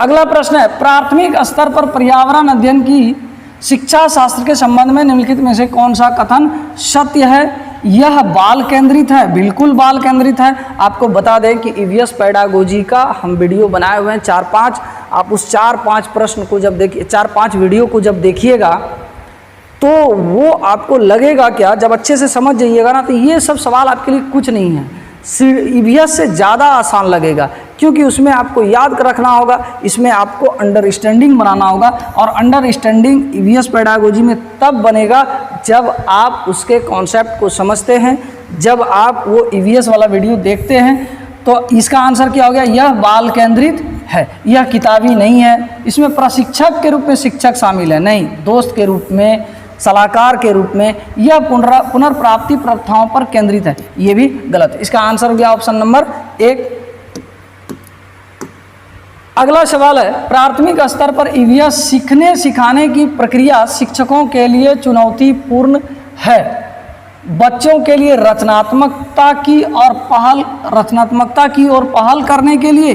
अगला प्रश्न है, प्राथमिक स्तर पर पर्यावरण अध्ययन की शिक्षा शास्त्र के संबंध में निम्नलिखित में से कौन सा कथन सत्य है। यह बाल केंद्रित है, बिल्कुल बाल केंद्रित है। आपको बता दें कि ईवीएस पेडागोजी का हम वीडियो बनाए हुए हैं 4-5, आप उस 4-5 प्रश्न को जब देखिए, 4-5 वीडियो को जब देखिएगा तो वो आपको लगेगा क्या, जब अच्छे से समझ जाइएगा ना, तो ये सब सवाल आपके लिए कुछ नहीं है, ईवीएस से ज़्यादा आसान लगेगा, क्योंकि उसमें आपको याद रखना होगा, इसमें आपको अंडरस्टैंडिंग बनाना होगा। और अंडरस्टैंडिंग ईवीएस पेडागोजी में तब बनेगा जब आप उसके कॉन्सेप्ट को समझते हैं, जब आप वो ईवीएस वाला वीडियो देखते हैं। तो इसका आंसर क्या हो गया, यह बाल केंद्रित है, यह किताबी नहीं है। इसमें प्रशिक्षक के रूप में शिक्षक शामिल है नहीं, दोस्त के रूप में, सलाहकार के रूप में। यह पुनर्प्राप्ति प्रथाओं पर केंद्रित है, ये भी गलत है। इसका आंसर हो गया ऑप्शन नंबर 1। अगला सवाल है, प्राथमिक स्तर पर ईवीएस सीखने सिखाने की प्रक्रिया शिक्षकों के लिए चुनौतीपूर्ण है। बच्चों के लिए रचनात्मकता की ओर पहल करने के लिए,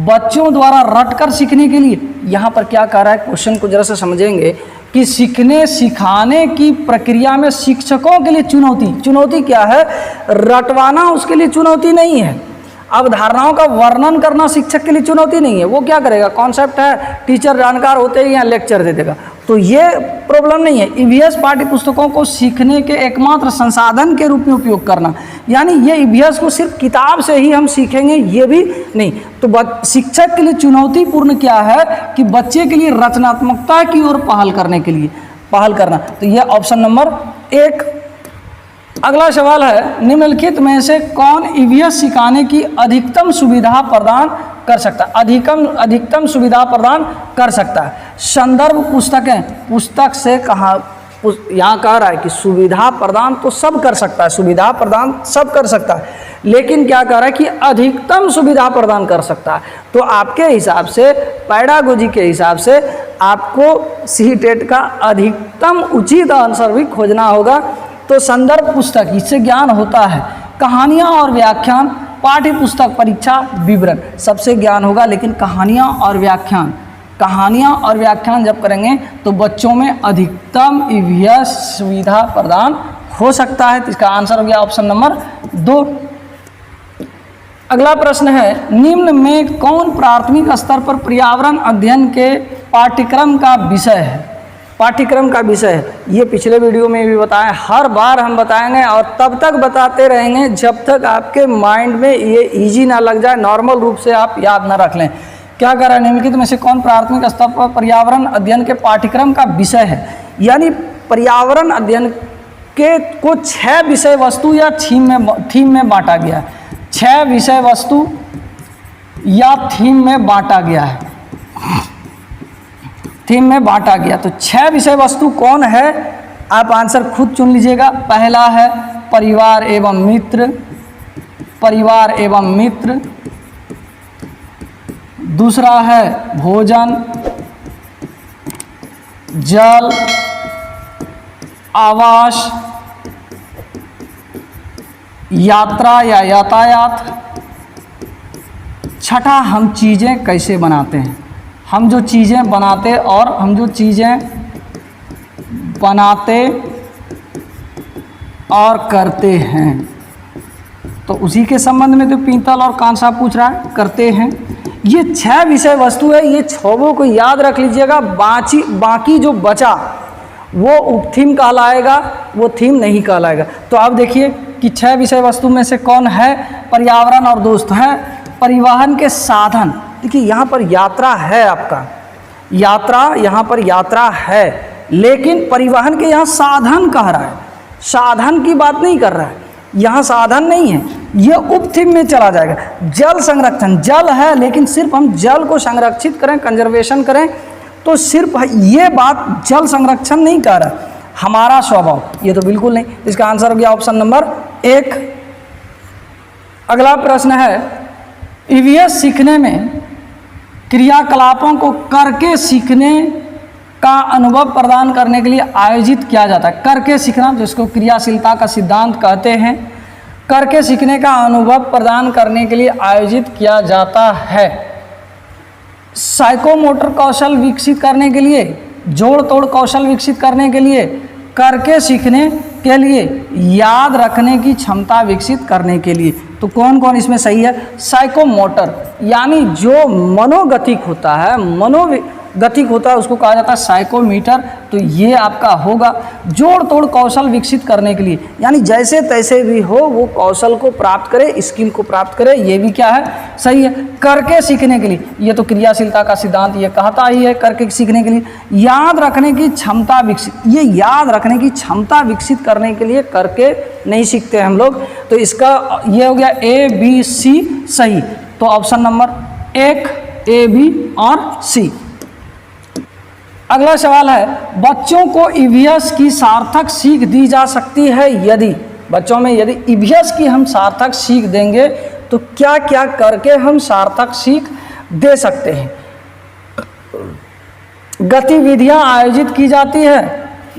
बच्चों द्वारा रटकर सीखने के लिए। यहाँ पर क्या कह रहा है, क्वेश्चन को जरा से समझेंगे कि सीखने सिखाने की प्रक्रिया में शिक्षकों के लिए चुनौती क्या है, रटवाना उसके लिए चुनौती नहीं है। अवधारणाओं का वर्णन करना शिक्षक के लिए चुनौती नहीं है। वो क्या करेगा, कॉन्सेप्ट है, टीचर जानकार होते ही या लेक्चर दे देगा, तो ये प्रॉब्लम नहीं है। ईवीएस पाठ्य पुस्तकों को सीखने के एकमात्र संसाधन के रूप में उपयोग करना, यानी ये ईवीएस को सिर्फ किताब से ही हम सीखेंगे, ये भी नहीं। तो शिक्षक के लिए चुनौतीपूर्ण क्या है कि बच्चे के लिए रचनात्मकता की ओर पहल करना। तो ये ऑप्शन नंबर 1। अगला सवाल है, निम्नलिखित में से कौन ईवीएस सिखाने की अधिकतम सुविधा प्रदान कर सकता है। अधिकतम सुविधा प्रदान कर सकता है। संदर्भ पुस्तकें, पुस्तक से कहा, यहाँ कह रहा है कि सुविधा प्रदान तो सब कर सकता है, सुविधा प्रदान सब कर सकता है, लेकिन क्या कह रहा है कि अधिकतम सुविधा प्रदान कर सकता है। तो आपके हिसाब से, पेडागोजी के हिसाब से, आपको सीटेट का अधिकतम उचित आंसर भी खोजना होगा। तो संदर्भ पुस्तक, इससे ज्ञान होता है। कहानियाँ और व्याख्यान, पाठ्य पुस्तक, परीक्षा विवरण, सबसे ज्ञान होगा, लेकिन कहानियाँ और व्याख्यान जब करेंगे तो बच्चों में अधिकतम ईवीएस सुविधा प्रदान हो सकता है। तो इसका आंसर हो गया ऑप्शन नंबर 2। अगला प्रश्न है, निम्न में कौन प्राथमिक स्तर पर पर्यावरण अध्ययन के पाठ्यक्रम का विषय है। ये पिछले वीडियो में भी बताया, हर बार हम बताएंगे और तब तक बताते रहेंगे जब तक आपके माइंड में ये इजी ना लग जाए, नॉर्मल रूप से आप याद ना रख लें। क्या कर रहा है, निम्नलिखित में से कौन प्राथमिक स्तर पर पर्यावरण अध्ययन के पाठ्यक्रम का विषय है। यानी पर्यावरण अध्ययन के को 6 विषय वस्तु या थीम में बांटा गया है। 6 विषय वस्तु या थीम में बांटा गया है, तो 6 विषय वस्तु कौन है, आप आंसर खुद चुन लीजिएगा। पहला है परिवार एवं मित्र, दूसरा है भोजन, जल, आवास, यात्रा या यातायात, छठा हम चीज़ें कैसे बनाते हैं। हम जो चीज़ें बनाते और करते हैं। तो उसी के संबंध में तो पीतल और कांसा पूछ रहा है, करते हैं। ये 6 विषय वस्तु है, ये 6 को याद रख लीजिएगा। बाकी जो बचा वो उपथीम कहलाएगा, वो थीम नहीं कहलाएगा। तो अब देखिए कि 6 विषय वस्तु में से कौन है, पर्यावरण और दोस्त है। परिवहन के साधन, देखिए यहाँ पर यात्रा है, आपका यात्रा यहाँ पर यात्रा है, लेकिन परिवहन के यहाँ साधन कह रहा है, साधन की बात नहीं कर रहा है, यहाँ साधन नहीं है, ये उपथीम में चला जाएगा। जल संरक्षण, जल है लेकिन सिर्फ हम जल को संरक्षित करें, कंजर्वेशन करें, तो सिर्फ ये बात जल संरक्षण नहीं कर रहा है, हमारा स्वभाव, ये तो बिल्कुल नहीं। इसका आंसर हो गया ऑप्शन नंबर 1। अगला प्रश्न है, ईवीएस सीखने में क्रियाकलापों को करके सीखने का अनुभव प्रदान करने के लिए आयोजित किया जाता है। करके सीखना, जिसको क्रियाशीलता का सिद्धांत कहते हैं, करके सीखने का अनुभव प्रदान करने के लिए आयोजित किया जाता है। साइकोमोटर कौशल विकसित करने के लिए, जोड़ तोड़ कौशल विकसित करने के लिए, करके सीखने के लिए, याद रखने की क्षमता विकसित करने के लिए। तो कौन कौन इसमें सही है? साइकोमोटर, यानी जो मनोगतिक होता है, मनोगतिक होता है उसको कहा जाता है साइकोमीटर। तो ये आपका होगा। जोड़ तोड़ कौशल विकसित करने के लिए, यानी जैसे तैसे भी हो वो कौशल को प्राप्त करे, स्किल को प्राप्त करे, ये भी क्या है? सही है। करके सीखने के लिए, ये तो क्रियाशीलता का सिद्धांत ये कहता ही है, करके सीखने के लिए। याद रखने की क्षमता विकसित, ये याद रखने की क्षमता विकसित करने के लिए करके नहीं सीखते हम लोग। तो इसका ये हो गया A, B, C सही। तो ऑप्शन नंबर 1 A, B और C। अगला सवाल है, बच्चों को ईवीएस की सार्थक सीख दी जा सकती है यदि, बच्चों में यदि ईवीएस की हम सार्थक सीख देंगे तो क्या क्या करके हम सार्थक सीख दे सकते हैं? गतिविधियां आयोजित की जाती है,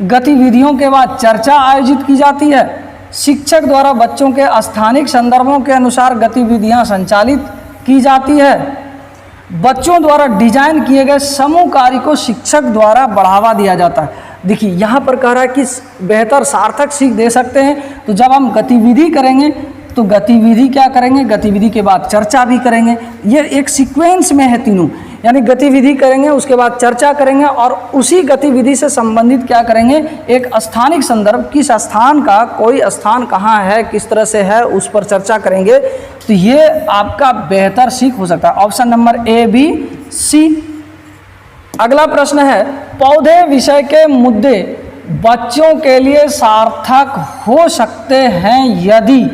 गतिविधियों के बाद चर्चा आयोजित की जाती है, शिक्षक द्वारा बच्चों के स्थानिक संदर्भों के अनुसार गतिविधियां संचालित की जाती है, बच्चों द्वारा डिजाइन किए गए समूह कार्य को शिक्षक द्वारा बढ़ावा दिया जाता है। देखिए यहाँ पर कह रहा है कि बेहतर सार्थक सीख दे सकते हैं। तो जब हम गतिविधि करेंगे तो गतिविधि क्या करेंगे, गतिविधि के बाद चर्चा भी करेंगे, ये एक सीक्वेंस में है तीनों, यानी गतिविधि करेंगे उसके बाद चर्चा करेंगे और उसी गतिविधि से संबंधित क्या करेंगे, एक स्थानिक संदर्भ, किस स्थान का, कोई स्थान कहाँ है, किस तरह से है, उस पर चर्चा करेंगे। तो ये आपका बेहतर सीख हो सकता है। Option number A, B, C। अगला प्रश्न है, पौधे विषय के मुद्दे बच्चों के लिए सार्थक हो सकते हैं यदि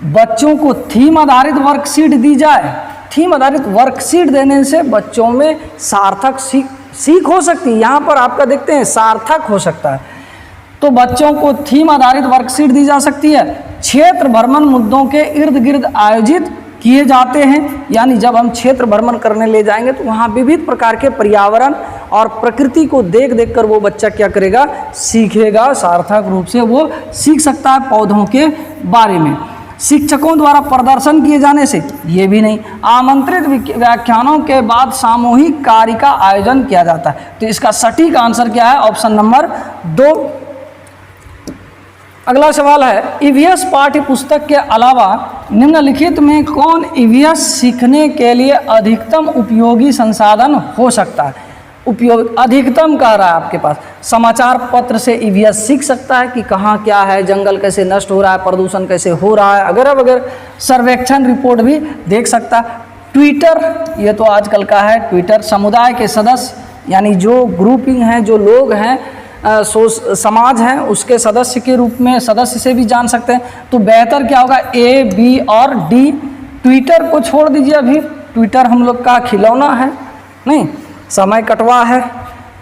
बच्चों को थीम आधारित वर्कशीट दी जाए। थीम आधारित वर्कशीट देने से बच्चों में सार्थक सीख हो सकती है। यहाँ पर आपका देखते हैं सार्थक हो सकता है। तो बच्चों को थीम आधारित वर्कशीट दी जा सकती है। क्षेत्र भ्रमण मुद्दों के इर्द गिर्द आयोजित किए जाते हैं, यानी जब हम क्षेत्र भ्रमण करने ले जाएंगे तो वहाँ विविध प्रकार के पर्यावरण और प्रकृति को देख देख कर वो बच्चा क्या करेगा, सीखेगा, सार्थक रूप से वो सीख सकता है पौधों के बारे में। शिक्षकों द्वारा प्रदर्शन किए जाने से, ये भी नहीं। आमंत्रित व्याख्यानों के बाद सामूहिक कार्य का आयोजन किया जाता है। तो इसका सटीक आंसर क्या है? Option number 2। अगला सवाल है, ईवीएस पाठ्य पुस्तक के अलावा निम्नलिखित में कौन ईवीएस सीखने के लिए अधिकतम उपयोगी संसाधन हो सकता है? उपयोग अधिकतम कह रहा है आपके पास। समाचार पत्र से ईवीएस सीख सकता है कि कहाँ क्या है, जंगल कैसे नष्ट हो रहा है, प्रदूषण कैसे हो रहा है, अगर वगैरह। सर्वेक्षण रिपोर्ट भी देख सकता है। ट्विटर, ये तो आजकल का है ट्विटर। समुदाय के सदस्य, यानी जो ग्रुपिंग हैं, जो लोग हैं, समाज हैं, उसके सदस्य के रूप में सदस्य से भी जान सकते हैं। तो बेहतर क्या होगा, A, B और D। ट्विटर को छोड़ दीजिए, अभी ट्विटर हम लोग का खिलौना है, नहीं, समय कटवा है।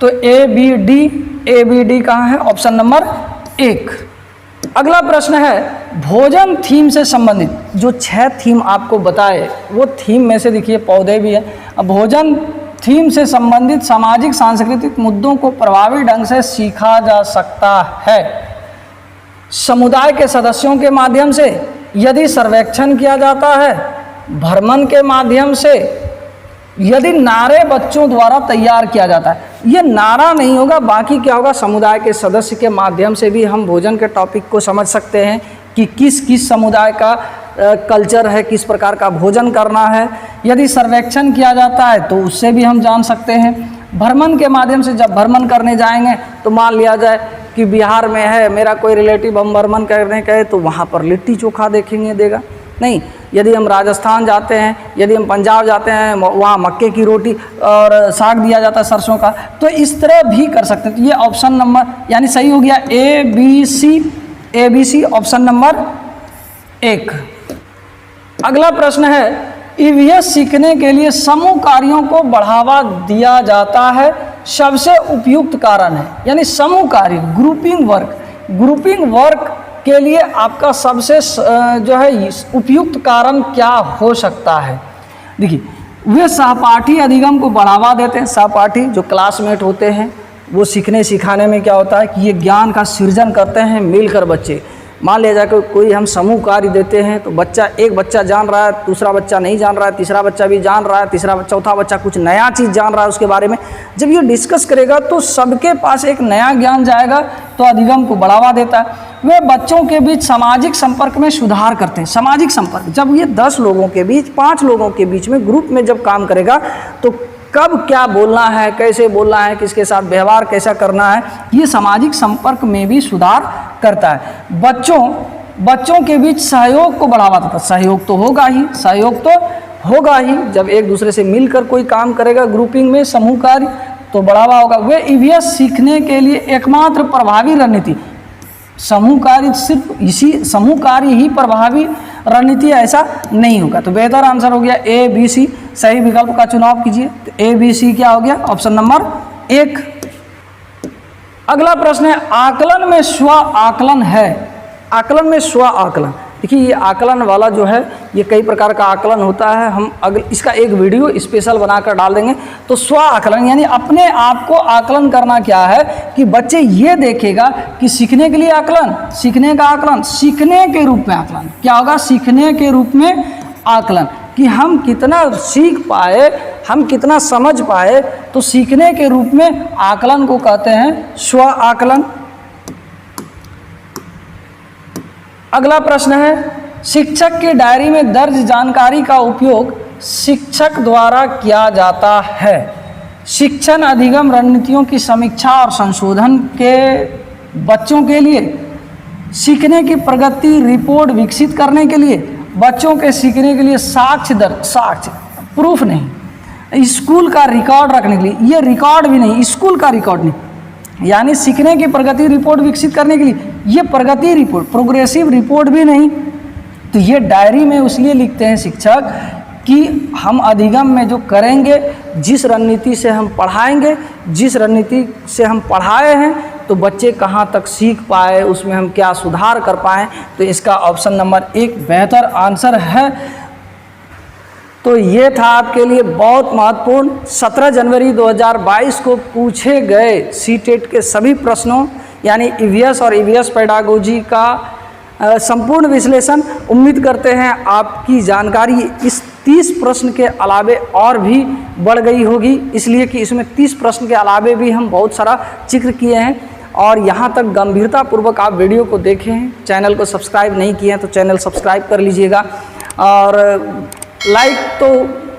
तो A, B, D कहाँ है? Option number 1। अगला प्रश्न है, भोजन थीम से संबंधित जो 6 थीम आपको बताए, वो थीम में से देखिए पौधे भी है। अब भोजन थीम से संबंधित सामाजिक सांस्कृतिक मुद्दों को प्रभावी ढंग से सीखा जा सकता है समुदाय के सदस्यों के माध्यम से, यदि सर्वेक्षण किया जाता है, भ्रमण के माध्यम से, यदि नारे बच्चों द्वारा तैयार किया जाता है, ये नारा नहीं होगा, बाकी क्या होगा, समुदाय के सदस्य के माध्यम से भी हम भोजन के टॉपिक को समझ सकते हैं कि किस किस समुदाय का कल्चर है, किस प्रकार का भोजन करना है। यदि सर्वेक्षण किया जाता है तो उससे भी हम जान सकते हैं। भ्रमण के माध्यम से जब भ्रमण करने जाएंगे तो मान लिया जाए कि बिहार में है मेरा कोई रिलेटिव, हम भ्रमण करने गए तो वहाँ पर लिट्टी चोखा देखेंगे देगा नहीं। यदि हम राजस्थान जाते हैं, यदि हम पंजाब जाते हैं, वहाँ मक्के की रोटी और साग दिया जाता है सरसों का, तो इस तरह भी कर सकते हैं। तो ये ऑप्शन नंबर यानी सही हो गया A B C option number 1। अगला प्रश्न है, ईवीएस सीखने के लिए समूह कार्यों को बढ़ावा दिया जाता है, सबसे उपयुक्त कारण है। यानी समूह कार्य, ग्रुपिंग वर्क के लिए आपका सबसे जो है उपयुक्त कारण क्या हो सकता है। देखिए, वे सहपाठी अधिगम को बढ़ावा देते हैं। सहपाठी जो क्लासमेट होते हैं वो सीखने सिखाने में क्या होता है कि ये ज्ञान का सृजन करते हैं मिलकर बच्चे। मान लिया जाए कि कोई हम समूह कार्य देते हैं तो एक बच्चा जान रहा है, दूसरा बच्चा नहीं जान रहा है, तीसरा बच्चा भी जान रहा है, चौथा बच्चा कुछ नया चीज़ जान रहा है उसके बारे में। जब ये डिस्कस करेगा तो सबके पास एक नया ज्ञान जाएगा, तो अधिगम को बढ़ावा देता है। वे बच्चों के बीच सामाजिक संपर्क में सुधार करते हैं। सामाजिक संपर्क, जब ये 10 लोगों के बीच, 5 लोगों के बीच में ग्रुप में जब काम करेगा तो कब क्या बोलना है, कैसे बोलना है, किसके साथ व्यवहार कैसा करना है, ये सामाजिक संपर्क में भी सुधार करता है। बच्चों के बीच सहयोग को बढ़ावा देता है। सहयोग तो होगा ही, जब एक दूसरे से मिलकर कोई काम करेगा ग्रुपिंग में, समूह कार्य, तो बढ़ावा होगा। वे ईवीएस सीखने के लिए एकमात्र प्रभावी रणनीति, समूह कार्य ही प्रभावी रणनीति, ऐसा नहीं होगा। तो बेहतर आंसर हो गया ए बी सी, सही विकल्प का चुनाव कीजिए। तो ए बी सी क्या हो गया, ऑप्शन नंबर 1। अगला प्रश्न है, आकलन में स्व आकलन है। आकलन में स्व आकलन, देखिए ये आकलन वाला जो है ये कई प्रकार का आकलन होता है, हम इसका एक वीडियो स्पेशल बनाकर डाल देंगे। तो स्व आकलन यानी अपने आप को आकलन करना क्या है कि बच्चे ये देखेगा कि सीखने के लिए आकलन, सीखने का आकलन, सीखने के रूप में आकलन क्या होगा, सीखने के रूप में आकलन, कि हम कितना सीख पाए, हम कितना समझ पाए, तो सीखने के रूप में आकलन को कहते हैं स्व आकलन। अगला प्रश्न है, शिक्षक की डायरी में दर्ज जानकारी का उपयोग शिक्षक द्वारा किया जाता है। शिक्षण अधिगम रणनीतियों की समीक्षा और संशोधन के बच्चों के लिए सीखने की प्रगति रिपोर्ट विकसित करने के लिए, बच्चों के सीखने के लिए साक्ष्य प्रूफ नहीं, स्कूल का रिकॉर्ड रखने के लिए, ये रिकॉर्ड भी नहीं, स्कूल का रिकॉर्ड नहीं, यानी सीखने की प्रगति रिपोर्ट विकसित करने के लिए ये प्रगति रिपोर्ट, प्रोग्रेसिव रिपोर्ट भी नहीं। तो ये डायरी में इसलिए लिखते हैं शिक्षक कि हम अधिगम में जो करेंगे, जिस रणनीति से हम पढ़ाएंगे, जिस रणनीति से हम पढ़ाए हैं, तो बच्चे कहाँ तक सीख पाए, उसमें हम क्या सुधार कर पाएँ। तो इसका ऑप्शन नंबर 1 बेहतर आंसर है। तो ये था आपके लिए बहुत महत्वपूर्ण 17 जनवरी 2022 को पूछे गए सीटेट के सभी प्रश्नों यानी ईवीएस और ईवीएस पेडागोजी का संपूर्ण विश्लेषण। उम्मीद करते हैं आपकी जानकारी इस 30 प्रश्न के अलावे और भी बढ़ गई होगी, इसलिए कि इसमें 30 प्रश्न के अलावे भी हम बहुत सारा जिक्र किए हैं। और यहाँ तक गंभीरतापूर्वक आप वीडियो को देखें हैं, चैनल को सब्सक्राइब नहीं किए हैं तो चैनल सब्सक्राइब कर लीजिएगा और लाइक तो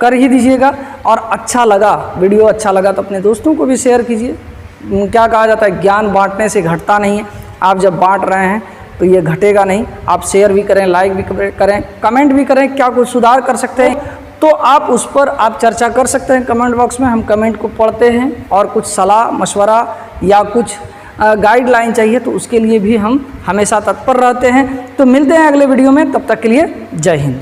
कर ही दीजिएगा। और अच्छा लगा, वीडियो अच्छा लगा तो अपने दोस्तों को भी शेयर कीजिए। क्या कहा जाता है, ज्ञान बांटने से घटता नहीं है। आप जब बांट रहे हैं तो ये घटेगा नहीं। आप शेयर भी करें, लाइक भी करें, कमेंट भी करें, क्या कुछ सुधार कर सकते हैं तो आप उस पर आप चर्चा कर सकते हैं कमेंट बॉक्स में। हम कमेंट को पढ़ते हैं और कुछ सलाह मशवरा या कुछ गाइडलाइन चाहिए तो उसके लिए भी हम हमेशा तत्पर रहते हैं। तो मिलते हैं अगले वीडियो में, तब तक के लिए जय हिंद।